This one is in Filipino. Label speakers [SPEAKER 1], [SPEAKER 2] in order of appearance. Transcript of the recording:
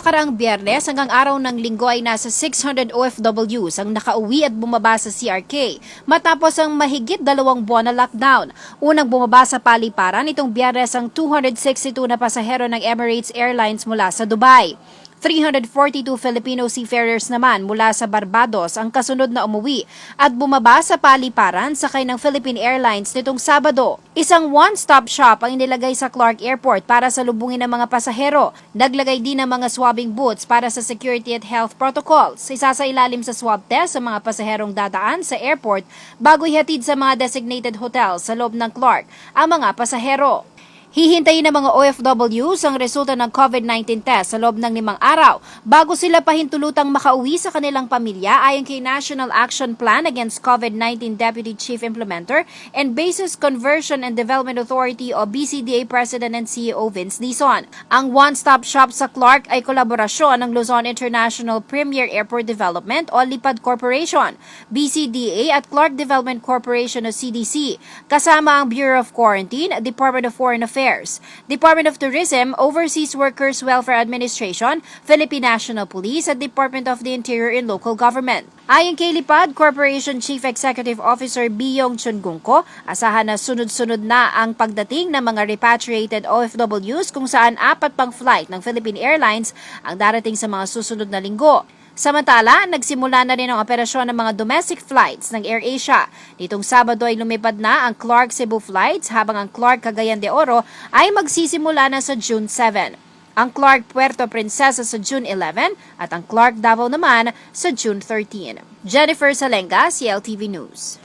[SPEAKER 1] nakaraang Biyernes hanggang araw ng Linggo ay nasa 600 OFWs ang nakauwi at bumaba sa CRK matapos ang mahigit 2 buwan na lockdown. Unang bumaba sa paliparan itong Biyernes ang 262 na pasahero ng Emirates Airlines mula sa Dubai. 342 Filipino seafarers naman mula sa Barbados ang kasunod na umuwi at bumaba sa paliparan sakay ng Philippine Airlines nitong Sabado. Isang one-stop shop ang inilagay sa Clark Airport para sa lubungin ng mga pasahero. Naglagay din ng mga swabbing booths para sa security at health protocols. Isa sa ilalim sa swab test sa mga pasaherong dadaan sa airport bago ihatid sa mga designated hotels sa loob ng Clark ang mga pasahero. Hihintayin ng mga OFWs ang resulta ng COVID-19 test sa loob ng 5 araw bago sila pahintulutang makauwi sa kanilang pamilya ayon kay National Action Plan Against COVID-19 Deputy Chief Implementer and Basis Conversion and Development Authority o BCDA President and CEO Vince Dizon. Ang one-stop shop sa Clark ay kolaborasyon ng Luzon International Premier Airport Development o Lipad Corporation, BCDA at Clark Development Corporation o CDC, kasama ang Bureau of Quarantine, Department of Foreign Affairs, Department of Tourism, Overseas Workers Welfare Administration, Philippine National Police at Department of the Interior and Local Government. Ayon kay Lipad Corporation Chief Executive Officer Biyong Chungkungko, asahan na sunod-sunod na ang pagdating ng mga repatriated OFWs kung saan 4 pang flight ng Philippine Airlines ang darating sa mga susunod na linggo. Samantala, nagsimula na rin ang operasyon ng mga domestic flights ng AirAsia. Nitong Sabado ay lumipad na ang Clark Cebu flights habang ang Clark Cagayan de Oro ay magsisimula na sa June 7. Ang Clark Puerto Princesa sa June 11 at ang Clark Davao naman sa June 13. Jennifer Salenga, CLTV News.